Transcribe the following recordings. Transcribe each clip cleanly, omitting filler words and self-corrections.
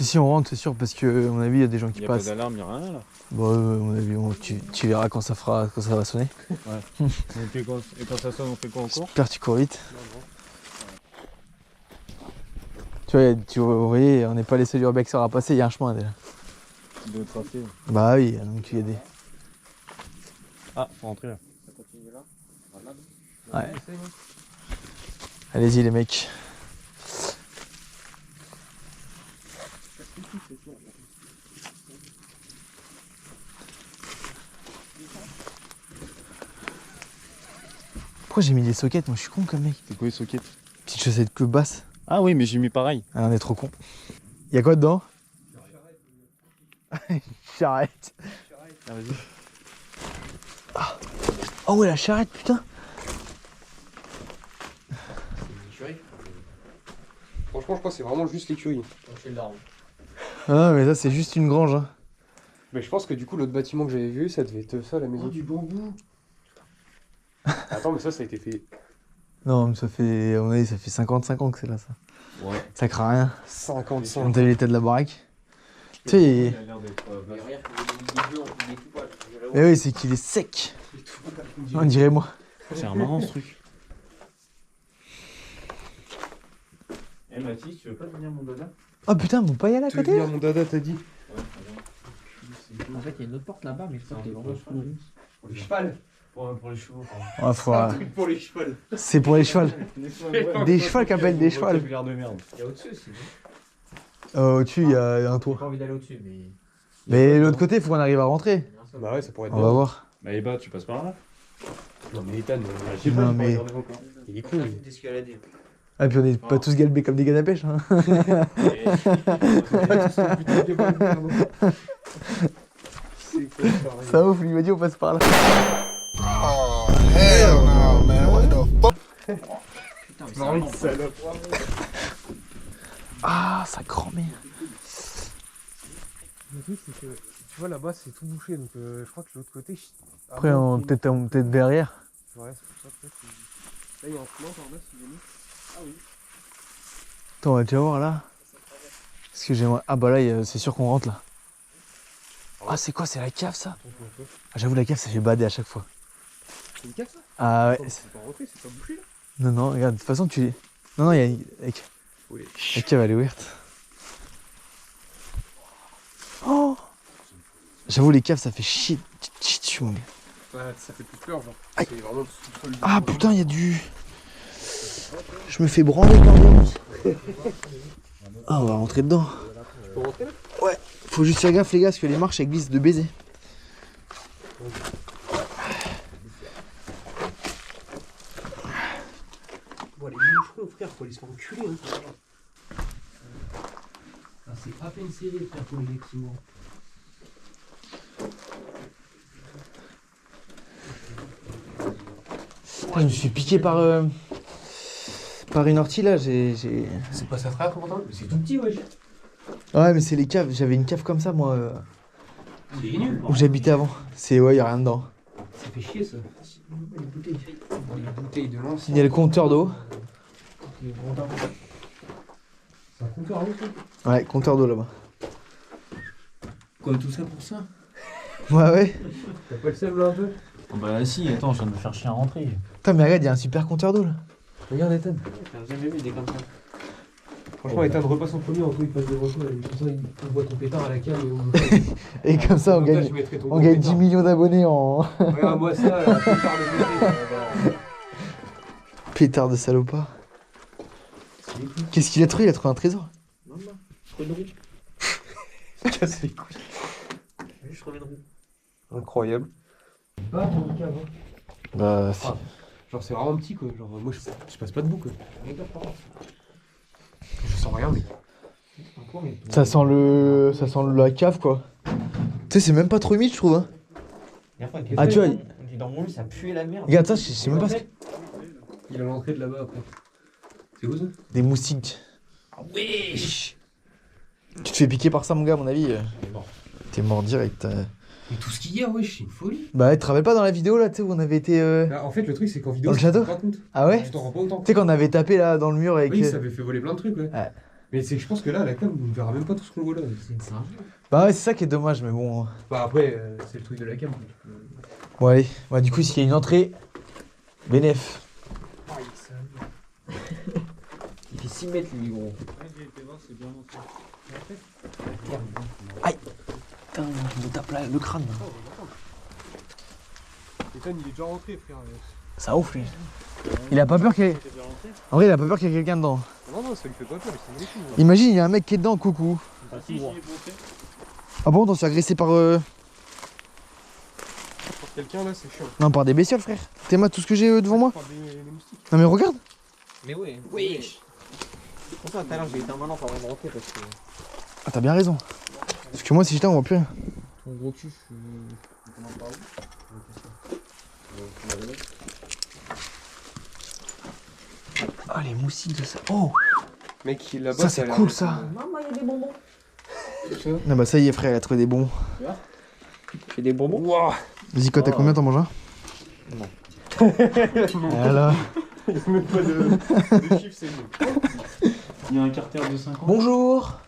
Si, on rentre, c'est sûr, parce que, à mon avis, il y a des gens qui passent. Il n'y a pas d'alarme, il n'y a rien là. Bon, à mon avis, tu verras quand ça va sonner. Ouais. Et quand ça sonne, on fait quoi encore? J'espère que tu cours vite. Tu vois, vous voyez, on n'est pas les seuls urbexeurs à passer, il y a un chemin déjà. Tu dois tracer. Bah oui, donc il y a des. Ah, faut rentrer là. Ça continue là? Ouais. Allez-y les mecs. Pourquoi j'ai mis des sockets? Moi je suis con comme mec. C'est quoi les sockets? Petite chaussette que basse. Ah oui, mais j'ai mis pareil. Ah, on est trop con. Y'a quoi dedans? Charrette. Ah, vas-y. Ah. Oh ouais, la charrette, putain. Franchement, je crois que c'est vraiment juste l'écurie. Ah, mais ça, c'est juste une grange. Hein. Mais je pense que du coup, l'autre bâtiment que j'avais vu, ça devait être ça, la maison. Oh, du bambou. Attends, mais ça a été fait. Non, mais ça fait, à mon avis, ça fait 55 ans que c'est là, ça. Ouais. Ça craint rien. 55. On t'a vu l'état de la baraque? Tu sais, Il a l'air d'être. mais oui, c'est qu'il est sec. On dirait moi. C'est un marrant ce truc. Eh Mathis, tu veux pas devenir mon dada? Oh putain, vous pas y aller à Tu veux côté? dire mon dada, t'as dit? Ouais, En fait, il y a une autre porte là-bas, mais je crois qu'elle est vraiment sous nous. Pour les chevals. pour les chevaux, pardon. Ouais, faut, Un truc pour les chevals. c'est pour les chevals. Des chevals qui appellent des chevals. Vocabulaire de merde. Il y a au-dessus aussi. Au-dessus, il y a un J'ai toit. pas envie d'aller au-dessus, mais. Mais de l'autre côté, il faut qu'on arrive à rentrer. Bah ouais, ça pourrait être On va voir. Bah, Eba, tu passes par là? Non, mais Ethan, Non, mais- il est cool. D'escalader. Ah, puis on est pas tous galbés comme des cannes à pêche. Hein. Ça ouf, il m'a dit on passe par là. Hell no, man. What the fuck? Putain, mais c'est vraiment salope. Ah, sa grand-mère. Le truc, c'est que tu vois là-bas, c'est tout bouché, donc je crois que de l'autre côté. Après, peut-être derrière. Ouais, c'est pour ça que là, il y a un chemin par là, si jamais. Ah oui. Attends, on va déjà voir là. Parce que j'aimerais. Ah, bah là, c'est sûr qu'on rentre là. Ah, c'est quoi? C'est la cave ça? Ah, j'avoue, la cave ça fait bader à chaque fois. C'est une cave ça? Ah Attends, ouais. c'est pas rentré, c'est pas bouché là? Non, non, regarde, de toute façon, tu. Non, non, il y a une. Oui. La cave elle est ouverte. Oh! J'avoue, les caves ça fait chier. Mon gars. Ouais, ça fait plus peur, genre. Aïe. C'est vraiment le sous-sol. Ah putain, il y a du. Je me fais branler quand même. Ah, on va rentrer dedans. Tu peux rentrer là? Ouais, faut juste faire gaffe, les gars, parce que les marches elles glissent de baiser. Bon, les moucherons, frère, faut les se faire enculer. Hein. Ah, c'est à peine serré, frère, pour les bâtiments. Je me suis piqué par une ortie là, j'ai. C'est pas ça, frère, comment c'est tout petit, wesh. Ouais, mais c'est les caves, j'avais une cave comme ça moi, C'est nul. où j'habitais avant. C'est, ouais, y a rien dedans. Ça fait chier ça. Les bouteilles. Les bouteilles de l'ancien. Il y a le compteur d'eau. C'est un compteur à l'eau, ça? Ouais, compteur d'eau là-bas. Quoi, tout ça pour ça? Ouais, ouais. T'as pas le seum là un peu? Oh bah si, attends, je viens de me faire chier à rentrer. Putain, mais regarde, il y a un super compteur d'eau là. Regarde, Ethan. J'ai jamais vu des comme ça. Franchement, Ethan repasse en premier, en tout, il passe devant toi. Et comme ça, il envoie ton pétard à la cave. Et comme ça, on gagne, on gagne 10 millions d'abonnés en. Regarde-moi ça, là, pétard de pétard. Pétard de salopard. Qu'est-ce qu'il a trouvé? Il a trouvé un trésor. Non, non, je trouve une roue. Casse les couilles. Je trouve une roue. Incroyable. Pas ton cave, hein. Bah, Ah, genre, c'est vraiment petit, quoi. Genre, moi, je passe pas debout, quoi. Je sens rien, mais. ça sent la cave quoi. Tu sais, c'est même pas trop humide, je trouve. Hein. Ah, tu vois, Dans mon lit, ça puait la merde. regarde ça, je sais même pas ce que. Il a l'entrée de là-bas après. C'est où ça? Des moustiques. Ah wesh. Tu te fais piquer par ça, mon gars, à mon avis. mort. T'es mort direct. Mais tout ce qu'il y a, wesh, c'est une folie. Bah, tu te rappelles pas dans la vidéo là, tu sais, où on avait été. Bah, en fait, le truc, c'est qu'en vidéo, Dans le tu t'en château rends pas compte. Ah ouais? Tu t'en rends pas autant. Tu sais, qu'on avait tapé là dans le mur avec. Oui, ça avait fait voler plein de trucs, ouais. Ouais. Mais c'est que je pense que là, à la cam, on ne verra même pas tout ce qu'on voit là. C'est une singe. Bah ouais, c'est ça qui est dommage, mais bon. Bah après, c'est le truc de la cam. Ouais, bah du coup, s'il y a une entrée, bénéf. Il fait 6 mètres, lui, gros. Putain, je me tape là, le crâne. Ethan, il est déjà rentré, frère. Ça ouf, lui. Il a pas peur qu'il y ait... En vrai, il a pas peur qu'il y ait quelqu'un dedans. Non, non, ça lui fait pas peur, il s'en méfie. Imagine, il y a un mec qui est dedans, coucou. Ah bon, on s'est agressé par... Pour quelqu'un là, c'est chiant. Non, par des bestioles, frère. T'es mal tout ce que j'ai devant moi. Par des moustiques. Non mais regarde. Mais ouais. Oui. C'est pour ça, tout à l'heure, j'ai été un malin pour me rentrer parce que. Ah, t'as bien raison. Parce que moi, si j'étais, on voit plus rien. Ton gros cul, Ah, les moustiques de ça. Oh, Mec, là-bas, ça c'est a l'air cool d'être, ça. Maman, il y a des bonbons. Non, bah ça y est, frère, il a trouvé des bons. J'ai des bonbons. Wouah. Vas-y, quoi, t'as combien, t'en manges un? Voilà. Il n'y a même pas de chiffre, c'est bon. Il y a un carter de 50. Bonjour.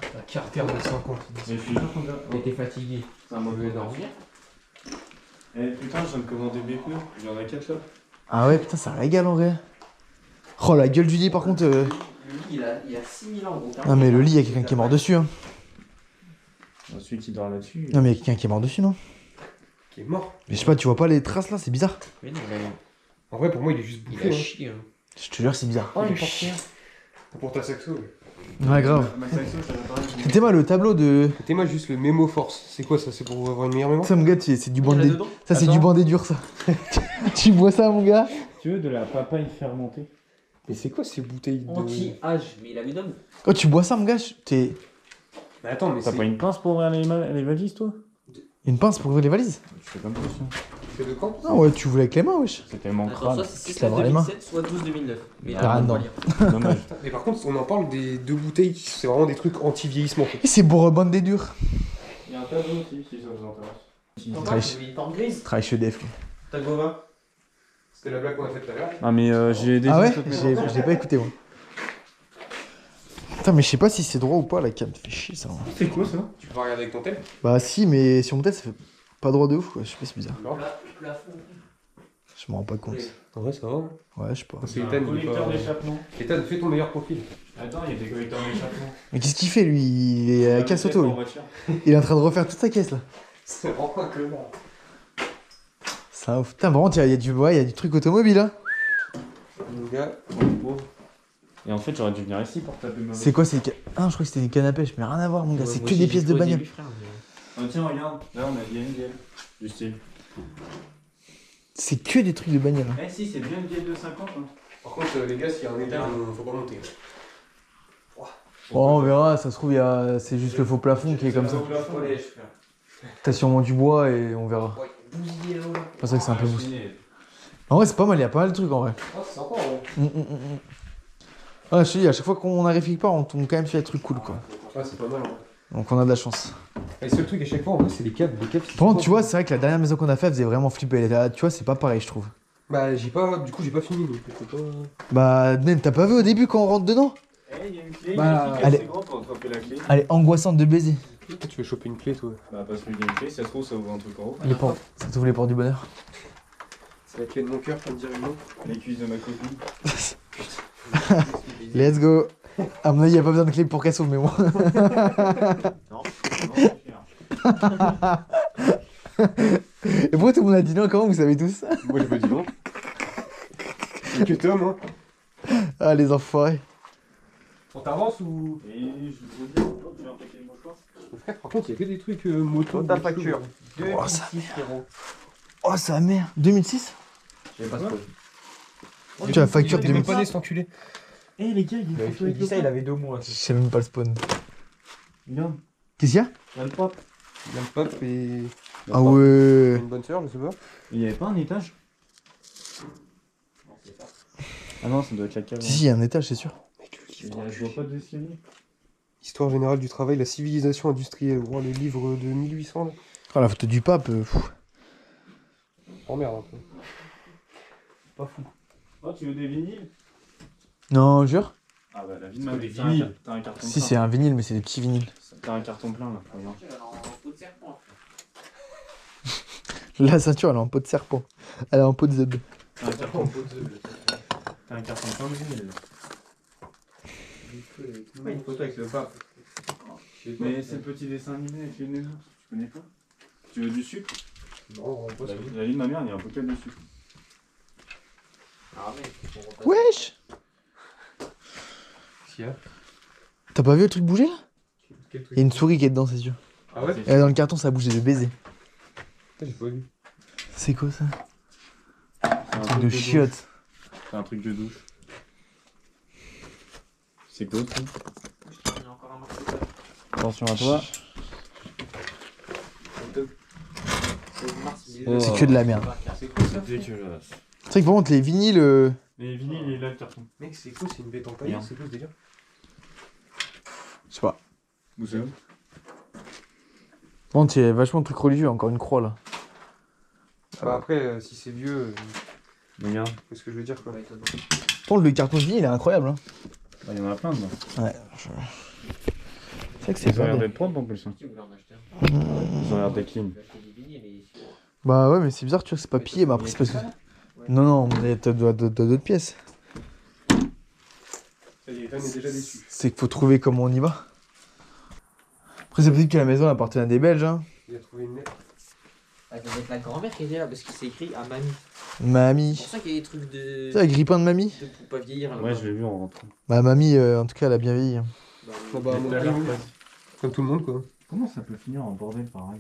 Un carter de 50. Mais je suis sûr qu'on a. T'étais fatigué. C'est un mauvais dormir. Eh putain, je viens de commander des pneus. Il y en a 4 là. Ah ouais, putain, ça régale en vrai. Oh, la gueule du lit, par contre. Le lit, il a 6000 ans, gros. Ah, mais le lit, il y a quelqu'un qui est mort dessus. Hein. Celui qui dort là-dessus. Non, mais il y a quelqu'un qui est mort dessus, non? Qui est mort. Mais je sais pas, tu vois pas les traces là, c'est bizarre. Mais non, En vrai, pour moi, il est juste il bouffé. a Hein. chié. Je te jure, c'est bizarre. Oh, une portière. Pour ta saxo. Ouais, grave. Ma saxo, j'avais pas réussi. C'était mal le tableau de. Mettez-moi juste le mémo force. C'est quoi ça? C'est pour avoir une meilleure mémoire? Ça, mon gars, c'est du bandé. dedans. Ça, c'est Attends. du bandé dur, ça. Tu bois ça, mon gars? Tu veux de la papaye fermentée? Mais c'est quoi ces bouteilles de. Anti-âge, mais il a mis d'homme. Oh, tu bois ça, mon gars? T'es. Mais attends, mais T'as c'est. pas une pince pour ouvrir les valises, toi? Une pince pour ouvrir les valises? Tu fais comme ça. C'est de quand? Ah ouais, tu voulais avec les mains, wesh. C'est tellement Attends, crade. soit c'est 6 te laveras les mains. 2007, soit 12 2009. Mais Ah, on non. va lire. Dommage. Mais par contre, on en parle des deux bouteilles, c'est vraiment des trucs anti-vieillissement. Et c'est pour bandé dur. Il y a un tableau aussi, si ça vous intéresse. T'en Travaille. parles, il est en grise. Travaille chez EDF, lui. Ta gova. C'était la blague qu'on a faite tout à l'heure. Ah, mais j'ai des. Ah ouais? Je l'ai pas écouté, moi. Putain, mais je sais pas si c'est droit ou pas, la cam. Fait chier, ça. Hein. C'est quoi ça? Tu peux regarder avec ton tel? Bah, si, mais sur mon tête, ça fait pas droit de ouf, quoi. Je sais pas, c'est bizarre. Non. Plafond. Je m'en rends pas compte. En vrai, ça va. Hein. Ouais, je sais pas. C'est Un Ethan, il est collecteur pas. d'échappement. Ethan, fais ton meilleur profil. Attends, il y a des collecteurs d'échappement. Mais qu'est-ce qu'il fait, lui? Il est à casse auto, en lui. voiture. Il est en train de refaire toute sa caisse, là. C'est vraiment un connard. C'est un ouf. Putain, par contre, il y a du, ouais, il y a du truc automobile, hein. Mon gars, Et en fait, j'aurais dû venir ici pour taper ma C'est quoi, c'est. Ah, je crois que c'était des cannes à pêche, mais rien à voir, mon gars. C'est que des pièces de bagnole. Ah, tiens, regarde. Là, on a bien une bielle. Du style. C'est que des trucs de bagnole. Hein. Eh, si, c'est bien une bielle de 50. Hein. par contre, les gars, s'il y a un étage, faut pas monter. Bon, on verra, ça se trouve, c'est juste le faux plafond qui est comme ça. Collège, frère. T'as sûrement du bois et on verra. Ouais, bousillé là-haut. C'est vrai que c'est un peu bousillé. En vrai, c'est pas mal, il y a pas mal de trucs en vrai. Ah, c'est sympa, ouais. Ah, je te dis, à chaque fois qu'on arrive quelque part, on tombe quand même sur des trucs cool, quoi. Ouais, c'est pas mal, ouais. Donc on a de la chance. Et le seul truc à chaque fois, en vrai, c'est les câbles. Les câbles, c'est Par contre, sympa. tu vois, c'est vrai que la dernière maison qu'on a faite faisait vraiment flipper. Là, tu vois, c'est pas pareil, je trouve. Bah, j'ai pas. Du coup, j'ai pas fini, donc c'est pas. Bah, même, t'as pas vu au début quand on rentre dedans? Eh, il y a une clé. Bah, Il y a allez. assez grand pour attraper la clé. Elle est angoissante de baiser. Pourquoi tu veux choper une clé, toi? Bah, parce qu'il y a une clé, si ça se trouve, ça ouvre un truc en haut. Les portes. Ça t'ouvre les portes du bonheur. C'est la clé de mon cœur, comme dirait le nom. Les cuisses de ma copine. Let's go. À mon avis, y a pas besoin de clé pour qu'elle s'ouvre, mais moi. Non, Et pourquoi tout le monde a dit non? Comment vous savez tous? Moi, je me dis non. C'est que Tom, hein. Ah, les enfoirés. On t'avance ou. Et je vous dis, je vais attaquer le mouchoir. Frère, par contre, il y a que des trucs moto. Ta facture. Oh, ça 2006, frérot. Oh, sa mère. 2006? Je sais pas ce que. Tu as la facture de Il est même 2006? pas né, cet enculé. Eh, les gars, il Il est avait dit ça, il avait 2 mois. Je sais même pas le spawn. Regarde, Qu'est-ce qu'il y a? il y a le pop. Il a le pop et. Ah ouais. Une bonne sœur, je sais pas. Il y avait pas un étage? Ah non, ça doit être la cave. Si, si, il y a un étage, c'est sûr. Mec, le Je livre. vois pas d'escalier. Histoire générale du travail, la civilisation industrielle. Oh, le livre de 1800, là. Oh, la photo du pape. Oh merde, un peu. Pas fou. Oh, tu veux des vinyles? Non, jure. Ah bah la vie de C'est ma pas des vie. vinyles. T'as un carton Si, plein. c'est un vinyle, mais c'est des petits vinyles. T'as un carton plein là, regarde. La ceinture, elle est en peau de serpent. Elle est en peau de zèbre. T'as un carton plein de vinyle. Ouais, une photo avec le pape. Mais c'est le petit dessin animé avec les maisons, tu connais pas? Tu veux du sucre? Non, on passe. La vie de ma mère, il y a un bocal de sucre. Ah, mec, Wesh! Qu'est-ce qu'il y a? T'as pas vu le truc bouger là? Quel truc? Il y a une souris qui est dedans, c'est sûr. Ah ouais? Et dans le carton, ça bouge des baisers. Putain, j'ai pas vu. C'est quoi ça? C'est un Truc de chiottes. C'est un truc de douche. C'est quoi ça? il y a encore un morceau. Attention à toi. C'est Mars, Oh. C'est que de la merde. C'est quoi ça? Dégueulasse. C'est vrai que par contre, les vinyles. Les vinyles, il est là le carton. Mec, c'est quoi? C'est une bête en paille? Rien. C'est quoi ce délire? Je sais pas. Où c'est où? Par contre, il y a vachement de trucs religieux, encore une croix là. Bah après, si c'est vieux, Regarde. qu'est-ce que je veux dire quoi? Par contre, le carton de vinyle, il est incroyable. Hein. Bah, il y en a plein dedans. Ouais. C'est vrai que c'est Ils ont l'air pas d'être propres en plus. Hein. Qui voulait en acheter un? Ils ont l'air d'être clean. Il a acheté des vinyles et ici. Bah ouais, mais c'est bizarre, tu vois, c'est pas pillé, mais après c'est parce que. Non, non, mais t'as d'autres pièces. Ça y est, Ethan est déjà déçu. C'est qu'il faut trouver comment on y va. Après, c'est possible que la maison appartienne à des Belges, hein. Il a trouvé une lettre. Ah, ça doit être la grand-mère qui était là parce qu'il s'est écrit à mamie. Mamie. C'est pour ça qu'il y a des trucs de. Tu sais, grippin de mamie? De pour pas vieillir. là-bas. Ouais, je l'ai vu en rentrant. Bah, mamie, en tout cas, elle a bien vieilli. Hein. Ah bah, à mon avis, oui. Comme tout le monde quoi. Comment ça peut finir en bordel pareil?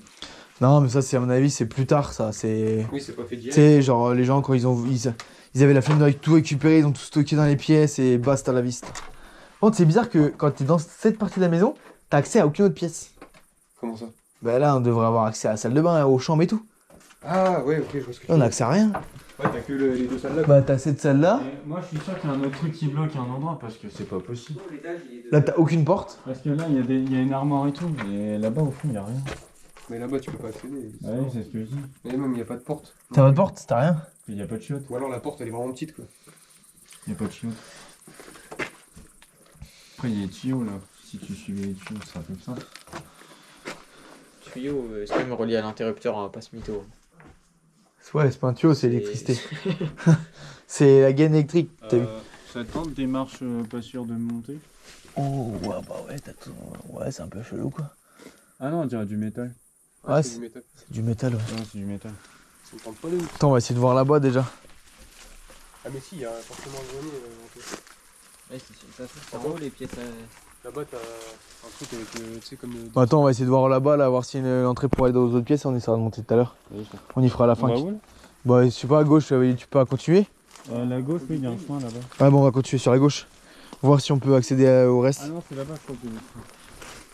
Non, mais ça, c'est à mon avis, c'est plus tard, ça. C'est. Oui, c'est pas fait Tu d'hier. sais, genre, les gens, quand ils avaient la flemme de tout récupérer, ils ont tout stocké dans les pièces et basta la vista. Par contre, c'est bizarre que quand t'es dans cette partie de la maison, t'as accès à aucune autre pièce. Comment ça? Bah là, on devrait avoir accès à la salle de bain, aux chambres et tout. Ah ouais, ok, je vois ce que tu Là, on veux a accès à rien. Ouais, t'as que les deux salles là. Bah, t'as cette salle-là. Moi, je suis sûr qu'il y a un autre truc qui bloque un endroit parce que c'est pas possible. Là, t'as aucune porte. Parce que là, il y a une armoire et tout, mais là-bas, au fond, il y a rien. Mais là-bas, tu peux pas accéder. Ouais, c'est ce que je dis. Mais même, il y a pas de porte. T'as pas de porte, t'as rien. Il y a pas de chiottes. Ou alors la porte, elle est vraiment petite quoi. Il y a pas de chiottes. Après, il y a les tuyaux là. Si tu suivais les tuyaux, ça fait ça. Tuyau, c'est quand même relié à l'interrupteur, hein, pas ce mytho. Ouais, c'est pas un tuyau, c'est l'électricité. C'est la gaine électrique, t'as vu. Ça tente des marches pas sûres de monter? Oh, ouais, bah ouais, t'as tout. Ouais, c'est un peu chelou, quoi. Ah non, on dirait du métal. Ouais, c'est du métal. c'est du métal, ouais. Ouais, c'est du métal. Ça me tente pas de ouf. Attends, on va essayer de voir là-bas déjà. Ah mais si, il y a forcément le grenier. Ouais, ça c'est en haut les pièces. Là-bas, t'as un truc avec, tu sais, comme... Bon, attends, on va essayer de voir là-bas, là, voir s'il y a une entrée pour aller dans les autres pièces et on essaiera de monter tout à l'heure. On y fera à la fin. Bah, je sais pas, à gauche, tu peux continuer? La gauche, oui, il y a un chemin là-bas. Ouais, bon, on va continuer sur la gauche. Voir si on peut accéder au reste. Ah non, c'est là-bas, je crois que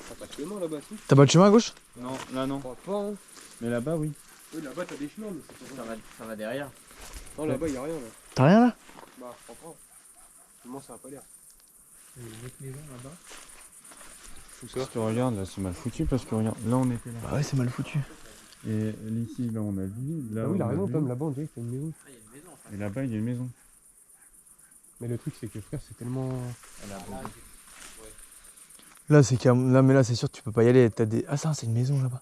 T'as pas de chemin là-bas, si? T'as pas de chemin à gauche? Non, là non. Je crois pas, hein. Mais là-bas, oui. Oui, là-bas, t'as des chemins, mais c'est pas ça. Ça va derrière. Non, là-bas, y a rien, là. T'as rien là? Bah, je crois pas. Comment ça a pas l'air? Il y a une autre maison là-bas. Où ça? Si tu regardes, là, c'est mal foutu parce que regarde, là, on était là. Bah ouais, c'est mal foutu. Et ici, là, on a vu. Là, Ah oui, il a on raison, vu. Tom, là-bas, on dirait qu'il y a une maison. Ah, il y a une maison en fait. Et là-bas, il y a une maison. Mais le truc, c'est que frère, c'est tellement. Là, c'est qu'il y a... Là, mais là, c'est sûr que tu peux pas y aller. T'as des... Ah, ça, c'est une maison là-bas.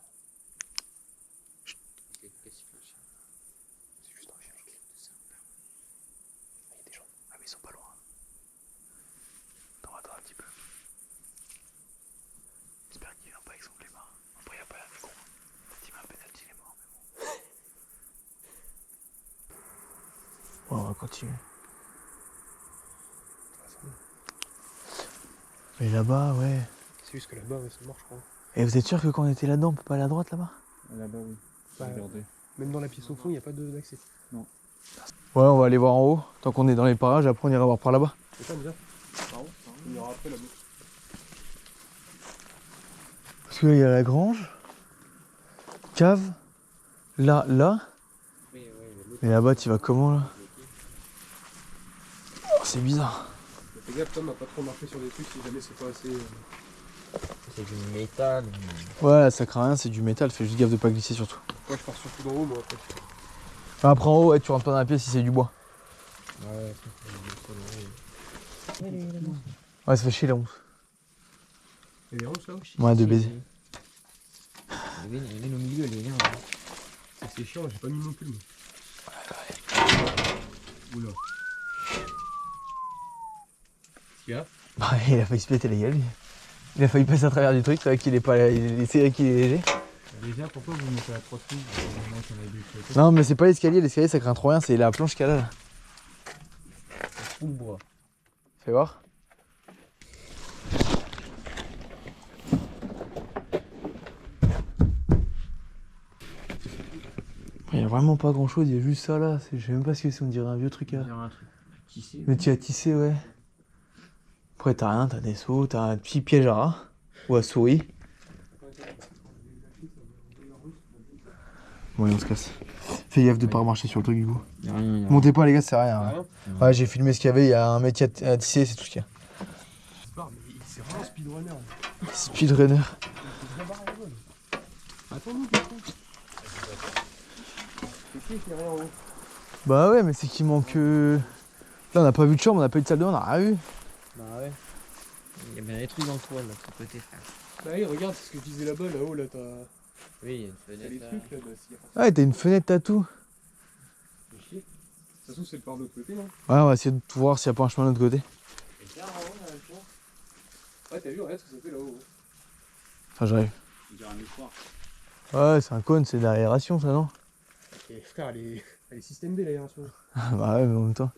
C'est juste un chien. Il y a des gens. Ah, mais ils sont pas loin. Attends un petit peu. J'espère qu'il vient pas avec son clébard. Après, il a pas la con. Si ma pénalty, il est mort, mais bon. Bon, on va continuer. Mais là-bas, ouais. C'est juste que là-bas, ouais, c'est mort, je crois. Et vous êtes sûr que quand on était là-dedans, on peut pas aller à droite là-bas? Là-bas, oui. Bah, Regardez. Même dans la pièce au fond, il n'y a pas d'accès. Ouais, on va aller voir en haut. Tant qu'on est dans les parages, après on ira voir par là-bas. C'est ça, déjà? Il y aura après là-bas. Parce que là, il y a la grange. Cave. Là. Oui, ouais, Mais là-bas, tu vas comment là? Oh, c'est bizarre. Fais gaffe, Tom, à pas trop marquer sur des trucs si jamais c'est pas assez. c'est du métal. Ouais, là, ça craint rien, c'est du métal. Fais juste gaffe de pas glisser surtout. Moi, je pars surtout d'en haut, moi, après. Enfin, après en haut, ouais, tu rentres pas dans la pièce si c'est du bois. Ouais, Ouais, Ouais, ça fait chier la honte. Et les ronces là? Ouais, de baiser. Les veines au milieu, les liens. C'est chiant, j'ai pas mis non plus. Moi. Oula. Qu'est-ce qu'il y a? Bah, il a failli se péter les gueules. Il a failli passer à travers du truc, c'est vrai qu'il est pas. C'est vrai qu'il est léger. Déjà, pourquoi vous mettez la 3 sous? Non, mais c'est pas l'escalier ça craint trop rien, c'est la planche qu'elle a là. Tout le bois. Fais voir. Il y a vraiment pas grand chose, il y a juste ça là. Je sais même pas ce que c'est, on dirait un vieux truc là. Un truc tissé. Mais tu as tissé, ouais. Après, t'as rien, t'as des seaux, t'as un petit piège à rat ou à souris. Bon, allez, on se casse. Fais gaffe de pas remarcher sur le truc du coup. Y'a rien. Montez pas, les gars, c'est rien. Ah, Ouais, rien. ouais, j'ai filmé ce qu'il y avait, il y a un mec à tisser, c'est tout ce qu'il y a. C'est vraiment speedrunner. Speedrunner. Attends-nous, putain. C'est qui qui est rien en haut? Bah ouais, mais c'est qu'il manque. Là, on n'a pas vu de chambre, on n'a pas eu de salle de bain, on n'a rien vu. Bah ouais. Il y a bien des trucs dans le toit de l'autre côté, frère. Bah oui, regarde, c'est ce que je disais là-bas, là-haut, là, t'as Oui, il y a une les fenêtre. trucs là, bah s'il y a Ouais, t'as une fenêtre, t'as tout. pas de chier. De toute façon, c'est le par de l'autre côté, non? Ouais, on va essayer de voir s'il n'y a pas un chemin de l'autre côté. Et là, en haut, là, tu vois. Ouais, t'as vu, regarde ce que ça fait là-haut. Enfin, j'arrive. On dirait un espoir. Ouais, c'est un cône, c'est de l'aération, ça, non? Et frère, elle est système D l'aération. Bah ouais, mais en même temps.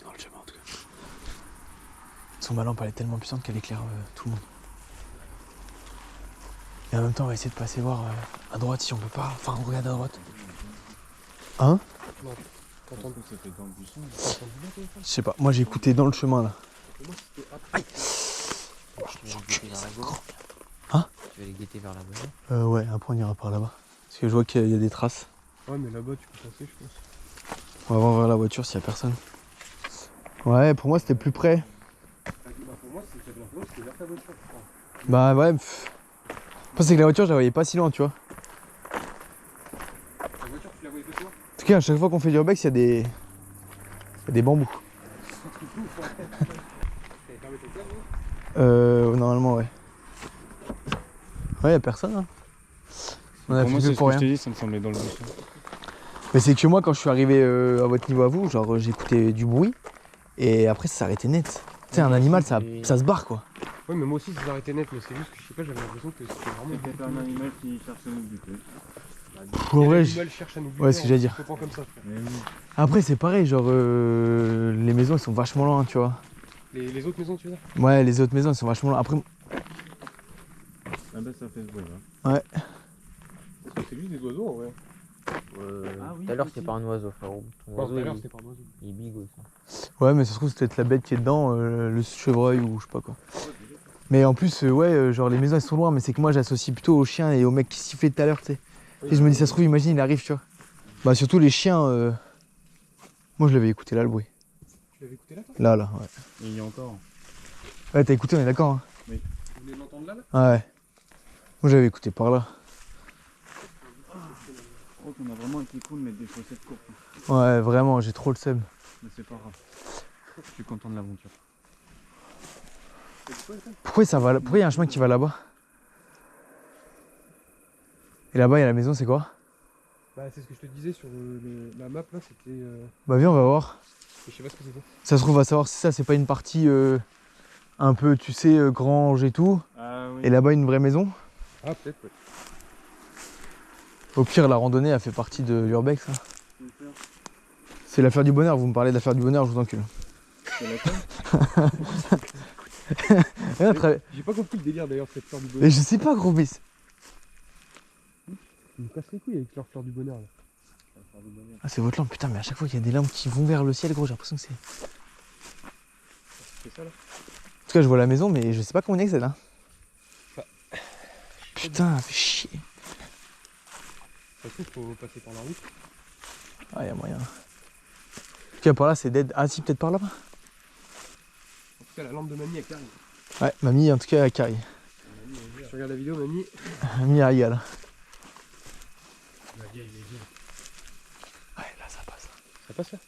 Dans le chemin en tout cas. Ma lampe elle est tellement puissante qu'elle éclaire tout le monde. Et en même temps on va essayer de passer voir à droite si on peut pas. Enfin on regarde à droite. Hein? Non, t'entends que c'était dans le buisson. Je sais pas, moi j'ai écouté dans le chemin là. Aïe! Hein? Tu vas les guetter vers là-bas? Ouais, après on ira par là-bas. Parce que je vois qu'il y a des traces. Ouais, mais là-bas tu peux passer, je pense. On va voir vers la voiture s'il y a personne. Ouais, pour moi c'était plus près. Pour moi, c'était vers ta voiture. Bah ouais. Après c'est que la voiture je la voyais pas si loin, tu vois. La voiture, tu la voyais pas toi? En tout cas, à chaque fois qu'on fait du urbex, il y a des. Il y a des bambous. Normalement, ouais. Ouais, y a personne, hein. On a Pour moi, fait c'est ce pour que je rien. t'ai dit, ça me semblait dans le buisson. Mais c'est que moi, quand je suis arrivé à votre niveau à vous, genre j'écoutais du bruit et après ça s'arrêtait net. Tu sais, un animal, ça se barre quoi. Ouais, mais moi aussi, ça s'arrêtait net, mais c'est juste que je sais pas, j'avais l'impression que c'était vraiment. C'est peut-être un animal qui cherche à nous buter. En vrai, L'animal cherche à nous buter. ouais, ce que j'allais dire. Je comprends comme ça, frère. Mais oui. Après, c'est pareil, genre les maisons elles sont vachement loin, tu vois. Les autres maisons, tu veux dire? Ouais, les autres maisons elles sont vachement loin. Après, Ah bah ça fait ce bruit là. ouais. C'est juste des oiseaux en vrai. Ah oui, Tout à l'heure, aussi. c'était pas un oiseau, frérot. Ton Non, tout oiseau, à l'heure, il, c'était pas un oiseau. il bigote. Ouais, mais ça se trouve, c'est peut-être la bête qui est dedans, le chevreuil ou je sais pas quoi. Mais en plus, ouais, genre les maisons elles sont loin, mais c'est que moi j'associe plutôt aux chiens et aux mecs qui sifflaient tout à l'heure, tu sais. Et je me dis, ça se trouve, imagine, il arrive, tu vois. Bah, surtout les chiens. Moi je l'avais écouté là, le bruit. Tu l'avais écouté là, toi? Là, ouais. Et il y a encore. Ouais, t'as écouté, on est d'accord, hein. Vous venez de l'entendre là? Ouais. Moi j'avais écouté par là. Je crois qu'on a vraiment été cool de mettre des chaussettes courtes. Ouais, vraiment, j'ai trop le seum. Mais c'est pas grave. Je suis content de l'aventure. Pourquoi il y a un chemin qui va là-bas? Et là-bas, il y a la maison, c'est quoi? Bah, c'est ce que je te disais sur la map là, c'était. Bah, viens, on va voir. Je sais pas ce que c'était. Ça se trouve, on va savoir si ça, c'est pas une partie un peu, tu sais, grange et tout. Ah oui. Et là-bas, une vraie maison. Ah, peut-être, ouais. Au pire, la randonnée, elle fait partie de l'urbex. Hein. C'est l'affaire du bonheur. Vous me parlez de l'affaire du bonheur, je vous encule. C'est laquelle? Rien, très... J'ai pas compris le délire d'ailleurs de cette fleur du Mais bonheur. je sais pas, gros, mais... Ils me cassent les couilles avec leur fleur du bonheur là. Ah, c'est votre lampe, putain, mais à chaque fois qu'il y a des lampes qui vont vers le ciel, gros, j'ai l'impression que c'est... C'est ça là? En tout cas, je vois la maison, mais je sais pas comment on y accède, hein. Bah, Putain, fait chier. Ça se trouve, faut passer par la route. Ah, y a moyen. En tout cas, par là, c'est dead. Ah, si, peut-être par là-bas. En tout cas, la lampe de mamie, elle carré. Ouais, mamie, en tout cas, elle carry. Je regarde la vidéo, mamie. Mamie, elle régale. Ouais, là, ça passe. Ça passe là?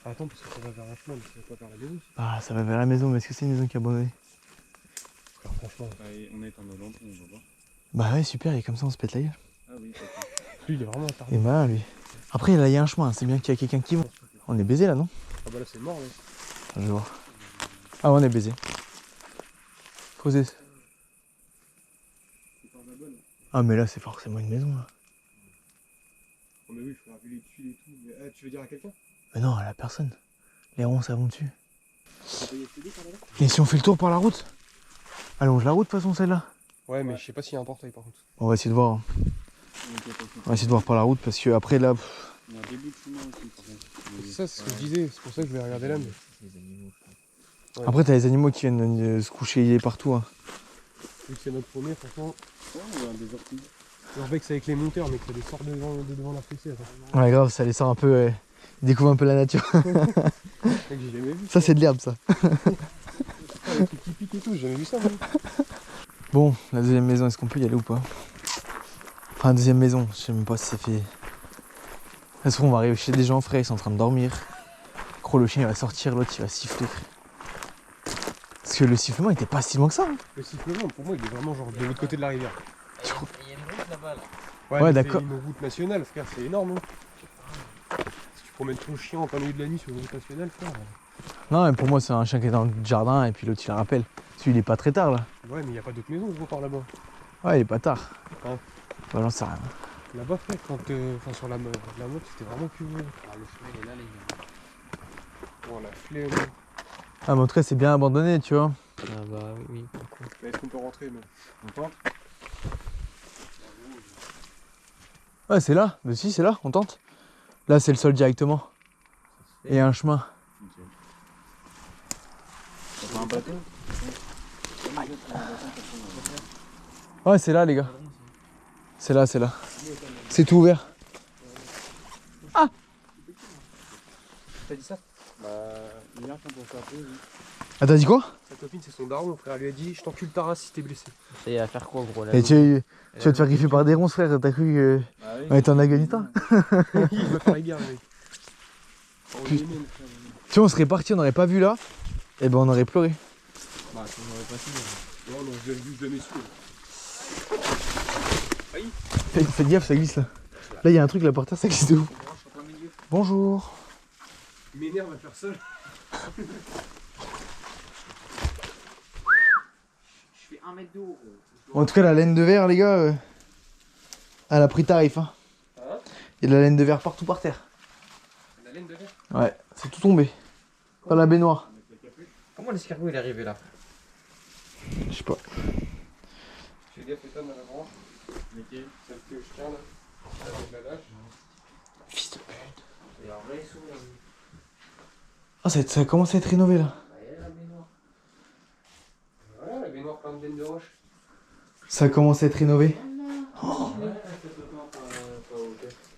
Ah, attends, parce que ça va vers la chemin, mais ça va pas vers la maison. Ah, ça va vers la maison, mais est-ce que c'est une maison qui est abandonnée? Alors, franchement, On est en novembre, on va voir. Bah ouais, super, et comme ça, on se pète la gueule. Ah oui, lui, il est vraiment attardé. Et bah, lui. Après, là, il y a un chemin, c'est bien qu'il y a quelqu'un qui va. On est baisé là, non? Ah bah là, c'est mort là. Je vais voir. Ah, on est baisé. Posé. Ah, mais là, c'est forcément une maison, là. Oh, mais oui, il faudra appeler les tuiles et tout. Mais, ah, tu veux dire à quelqu'un? Mais non, elle a personne. Les ronds, ça vont dessus. T'as payé CD par là-bas? Et si on fait le tour par la route? Allonge la route, de toute façon, celle-là. Ouais, mais je sais pas s'il y a un portail par contre. On va essayer de voir. Hein. On va essayer de voir par la route parce que après là. Il y a un début de chemin aussi, par contre. C'est ça, c'est ce que je disais. C'est pour ça que je vais regarder là. Mais... Ouais. Après, t'as les animaux qui viennent se coucher partout. Hein. Vu que c'est notre premier, franchement. Ouais, il y a des orties. L'urbex avec les monteurs, mais que ça les sort devant la fessée. Attends. Ouais, grave, ça les sort un peu. Ils découvrent un peu la nature. Mec, j'ai jamais vu. Ça, c'est de l'herbe, ça. Avec les petits pics et tout, j'ai jamais vu ça, moi. Bon, la deuxième maison, est-ce qu'on peut y aller ou pas? Enfin, la deuxième maison, je sais même pas si ça fait. Ça se trouve, on va arriver chez des gens frais, ils sont en train de dormir. Gros, le chien il va sortir, l'autre il va siffler. Parce que le sifflement il était pas si loin que ça. Hein. Le sifflement, pour moi, il est vraiment genre de l'autre côté de la rivière. Il y a une route là-bas là. Ouais, mais d'accord. c'est une route nationale, frère, c'est énorme. Hein. Si tu promènes ton chien en plein milieu de la nuit sur une route nationale, frère. Non, mais pour moi, c'est un chien qui est dans le jardin et puis l'autre il le rappelle. Celui il est pas très tard là. Ouais, mais il n'y a pas d'autres maisons, gros, par là-bas. Ouais, il est pas tard. Ouais. Bah, j'en sais rien. Là-bas, frère, quand. Enfin, sur la mode, c'était vraiment plus gros. Ah, le chemin il est là, les gars. Bon, la flemme. Ah, mais en tout cas, c'est bien abandonné, tu vois. Ah bah oui, pourquoi? Mais est-ce qu'on peut rentrer, mais... On tente? Ouais, c'est là. Mais si, c'est là, on tente. Là, c'est le sol directement. Et un chemin. Ok. T'as pas un bateau? Ouais, c'est là, les gars. C'est là, c'est là. C'est tout ouvert. T'as dit ça? Bah, hier quand on s'est appelé, oui. Ah, t'as dit quoi? Sa copine, c'est son daron, frère. Elle lui a dit, je t'encule ta race si t'es blessé. Ça y est, à faire quoi, gros là? Et tu vas te faire griffer par des ronces, frère. T'as cru que. Ah oui. On était en Afghanistan. Il veut faire la guerre, mec. Oh, Putain. Yémen, frère. Tu vois, on serait parti, on n'aurait pas vu là. Et ben, on aurait pleuré. Bah, ça m'aurait pas signé. Non, non, je l'ai vu jamais su. Faites gaffe, ça glisse là. Là, il y a un truc là par terre, ça glisse de ouf. Bonjour. Il m'énerve à faire ça. Je fais 1 mètre de haut. En tout cas, la laine de verre, les gars, elle a pris tarif. Hein. Hein? Il y a de la laine de verre partout par terre. La laine de verre. Ouais, c'est tout tombé. Dans la baignoire. Comment l'escargot il est arrivé là? Je sais pas. Fais gaffe, étonne à la branche. Lequel? Celle que je tiens là. Avec la lâche. Fils de pute. Il est en vrai sous là. Ah, ça commence à être rénové là. Ah, il y a la baignoire. Plein de veines de roche. Ça commence à être rénové.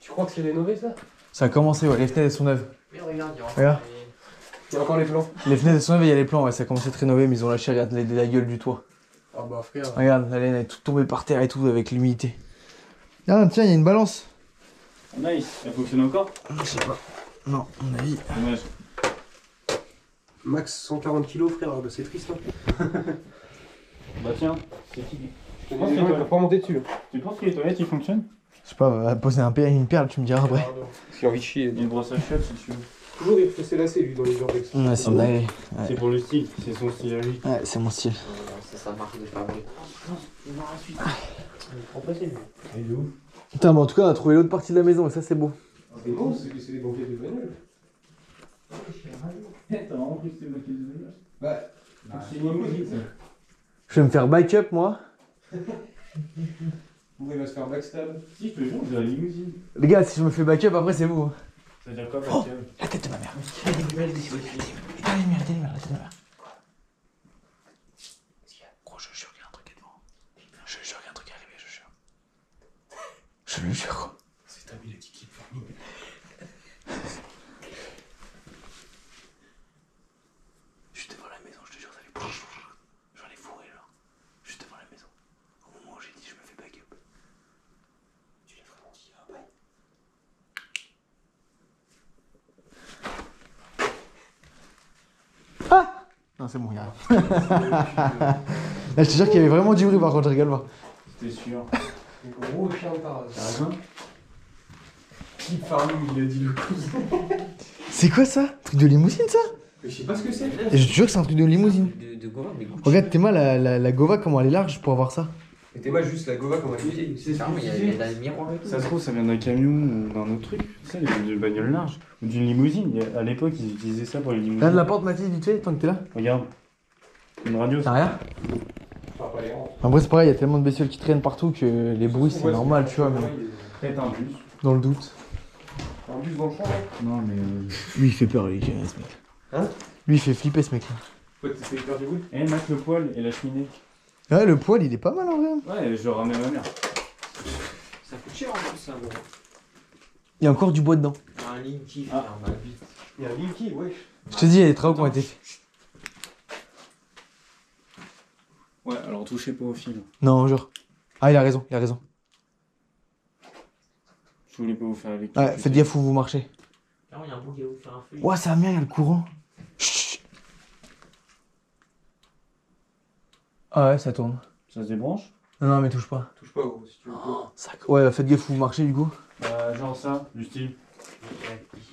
Tu crois que c'est rénové ça? Ça a commencé, ouais, les fenêtres elles sont neuves. Mais regarde, il y a encore Regarde. Il y a encore les plans. Les fenêtres elles sont neuves et il y a les plans, ouais, ça a commencé à être rénové, mais ils ont lâché, regarde, la gueule du toit. Ah bah frère. Regarde, la laine elle est toute tombée par terre et tout avec l'humidité. Ah, tiens, il y a une balance. Nice. Elle fonctionne encore? Je sais pas. Non, à mon avis. Dommage. Max 140 kilos frère, bah, c'est triste hein. Bah tiens, c'est qui? Je pense qu'il va pas monter dessus. Tu penses que les toilettes ils fonctionnent? Je sais pas, va poser une perle, tu me diras après. Parce qu'il a envie de chier. Il y a une brosse à chiottes si tu veux. Toujours des fessées lacées lui dans les urbex. Ouais, c'est une dinguerie. C'est pour le style, c'est son style à lui. Ouais, c'est mon style. Ça marque de fabrique. Et de où? Putain, mais en tout cas, on a trouvé l'autre partie de la maison et ça, c'est beau. C'est bon, c'est des banquettes de bagnole. T'as vraiment pris ces bloqués de vélo? Bah, C'est une musique ça. Je vais me faire bike-up, moi. Bon, il va se faire backstab. Si, je te jure, j'ai la limousine. Les gars, si je me fais bike-up, après, c'est vous. Ça veut dire quoi, Oh, Pascal? la tête de ma mère. La tête de ma mère. Gros, je jure qu'il y a un truc devant. Je jure qu'il y a un truc arrivé, je jure. Je le jure, quoi. C'est ta il a dit qu'il est farming. Juste devant la maison, je te jure, ça fait. J'en ai fourré, genre. Juste devant la maison. Au moment où j'ai dit, je me fais bike-up. Tu l'as vraiment dit, ah ouais. Non, c'est bon, y'a rien. Là, je te jure qu'il y avait vraiment du bruit, par contre, je rigole pas. C'était sûr. Gros chien de parade. T'as raison? Keep farming, il a dit le cousin. C'est quoi ça? Truc de limousine, ça? Mais je sais pas ce que c'est. Et je te jure que c'est un truc de limousine. De Gova, mais Gucci. Regarde, Théma, la Gova, comment elle est large pour avoir ça. Et t'es moi juste la Gova comme un vieille. C'est Ah, mais il y a des miroirs et tout. Ça se trouve, ça vient d'un camion ou d'un autre truc. Ça, il vient d'une bagnole large. Ou d'une limousine. À l'époque, ils utilisaient ça pour les limousines. Regarde la porte, Mathilde, vite fait, tant que t'es là. Regarde. Une radio. T'as rien? Enfin, pas les rangs. Après, c'est pareil, il y a tellement de bestioles qui traînent partout que les bruits, c'est normal, tu vois, mais Peut-être un bus. dans le doute. Un bus dans le champ là. Non, mais. Lui, il fait peur, lui, ce mec. Hein? Lui, il fait flipper, ce mec. Quoi, t'es peur du wood? Eh, Mac, le poêle et la cheminée. Ouais, le poil, il est pas mal en vrai. Ouais, je le ramène à ma mère. Ça coûte cher en plus, ça, gros. Il y a encore du bois dedans. Un Linky, Ah. frère, ma vie. Il y a un Linky, wesh. Je te dis, il y a des travaux qui ont été faits. Ouais, alors touchez pas au fil. Non, genre. Ah, il a raison, il a raison. Je voulais pas vous faire avec. Ouais, faites gaffe où vous marchez. Là, il y a un bout qui va vous faire un feu. Ouah, ça va bien, il y a le courant. Chut. Ah ouais, ça tourne. Ça se débranche? Non, non, mais touche pas. Touche pas, gros, si tu veux. Ouais, faites gaffe où vous marchez, du coup. Genre ça, du style.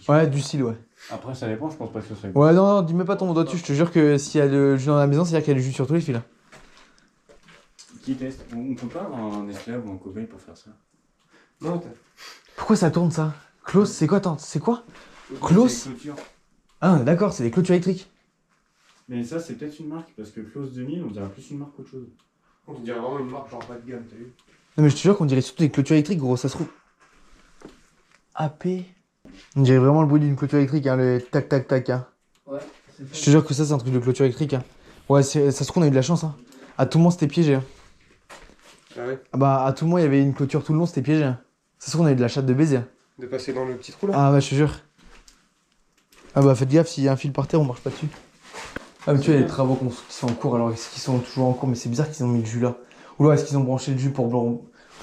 Ouais, du style, ouais. Après, ça dépend, je pense pas que ce soit. Ouais, non, non, dis même pas ton doigt dessus, je te jure que s'il y a le jus dans la maison, c'est-à-dire qu'il y a du jus sur tous les fils. Là. Qui teste? On peut pas avoir un esclave ou un cobaye pour faire ça? Non, t'as. Pourquoi ça tourne ça? Close, c'est quoi? Attends, c'est quoi? Close? C'est les clôtures. Ah, d'accord, c'est des clôtures électriques. Mais ça, c'est peut-être une marque, parce que Close 2000, on dirait plus une marque qu'autre chose. On dirait vraiment une marque genre pas de gamme, t'as vu? Non, mais je te jure qu'on dirait surtout des clôtures électriques, gros, ça se trouve. AP. On dirait vraiment le bruit d'une clôture électrique, hein, le tac tac tac. Hein. Ouais, Je te jure que ça, c'est un truc de clôture électrique. Hein. Ouais, ça se trouve, on a eu de la chance. Hein. À tout moment, c'était piégé. Hein. Ah ouais? Ah bah, à tout moment, il y avait une clôture tout le long, c'était piégé. Hein. Ça se trouve, on a eu de la chatte de baiser. Hein. De passer dans le petit trou là? Ah bah, je te jure. Ah bah, faites gaffe, s'il y a un fil par terre, on marche pas dessus. Ah, mais tu vois, il y a des travaux qui sont en cours, alors est-ce qu'ils sont toujours en cours? Mais c'est bizarre qu'ils ont mis le jus là. Ou là, est-ce qu'ils ont branché le jus pour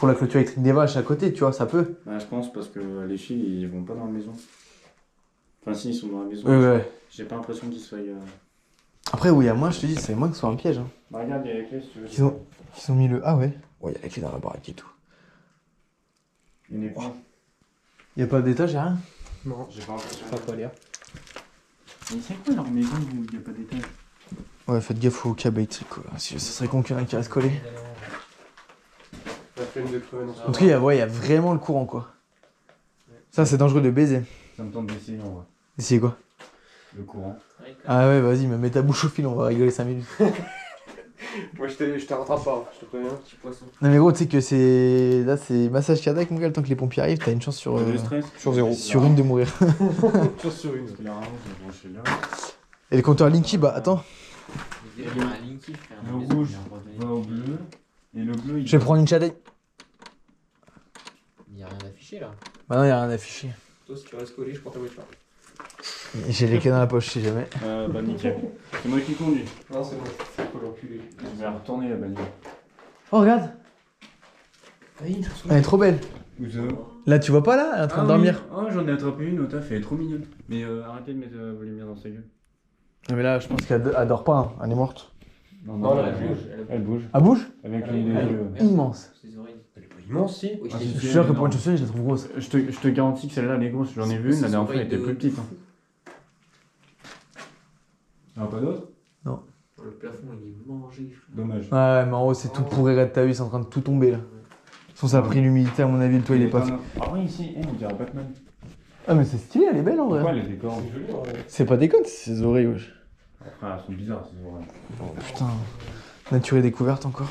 la clôture électrique des vaches à côté, tu vois, ça peut. Bah, je pense parce que les fils, ils vont pas dans la maison. Enfin, si, ils sont dans la maison. Ouais. J'ai pas l'impression qu'ils soient. Après, oui, à moi, je te dis, c'est moi que ce soit un piège. Hein. Bah, regarde, il y a les clés si tu veux. Ils ont mis le. Ah ouais? Ouais, il y a la clé dans la baraque et tout. Il n'est pas. Il y a pas d'étage, y'a rien? Non. J'ai pas l'impression. Ça a pas l'air. Mais c'est quoi leur maison où il n'y a pas d'étage? Ouais, faites gaffe au câble électrique, quoi. Ça serait con qu'il y en ait un qui reste collé. La flemme de crever dans En tout cas, il y a vraiment le courant, quoi. Ça, c'est dangereux de baiser. Ça me tente d'essayer en vrai. Essayez quoi? Le courant. Ah ouais, vas-y, me mets ta bouche au fil, on va rigoler 5 minutes. Moi je te rattrape pas, je te préviens. Petit poisson. Non mais gros, tu sais que c'est... Là, c'est massage cardiaque, mon gars, le temps que les pompiers arrivent, t'as une chance sur... Le stress. Sur zéro. sur une de mourir. Sur une. Parce que la rallonge, j'ai branché là. Et le compteur Linky, bah attends. Il y a un Linky, frère. Le rouge va au bleu. Et le bleu, il Je vais prendre une châtaigne. Il n'y a rien affiché là. Bah non, y a rien affiché. Toi, si tu restes collé, je prends ta voiture. J'ai les clés dans la poche si jamais. Bah nickel. C'est moi qui conduis. Non, c'est bon. Faut l'enculer. Je vais la retourner la bagnole. Oh, regarde. Elle est trop belle. Où ça? Là, tu vois pas là? Elle est en train de dormir. Oh, j'en ai attrapé une au taf, elle est trop mignonne. Mais arrêtez de mettre la lumière dans sa gueule. Non, mais là, je pense qu'elle dort pas. Hein. Elle est morte. Non, là, elle bouge. Elle bouge. Elle bouge? Avec les yeux. Immense. Ses oreilles. Elle est pas immense, si. Oui, Ah, je si, Je t'ai suis si. sûr que pour une chaussure, je la trouve grosse. Je te garantis que celle-là, elle est grosse. J'en ai vu une, la dernière fois, elle était plus petite. Hein. Ah, pas d'autre? Le plafond, il est mangé, frère. Dommage. Ouais, mais en haut, c'est tout pourri. Regarde, t'as vu, c'est en train de tout tomber là. De toute façon, ça a pris l'humidité, à mon avis. Le toit, il est pas fait. Ah oui, ici, on dirait Batman. Ah, mais c'est stylé, elle est belle en Pourquoi vrai. elle a des cornes? C'est joli, en vrai. C'est pas des connes, c'est ses oreilles, wesh. Après, elles sont bizarres, ces oreilles. Putain, nature et découverte encore.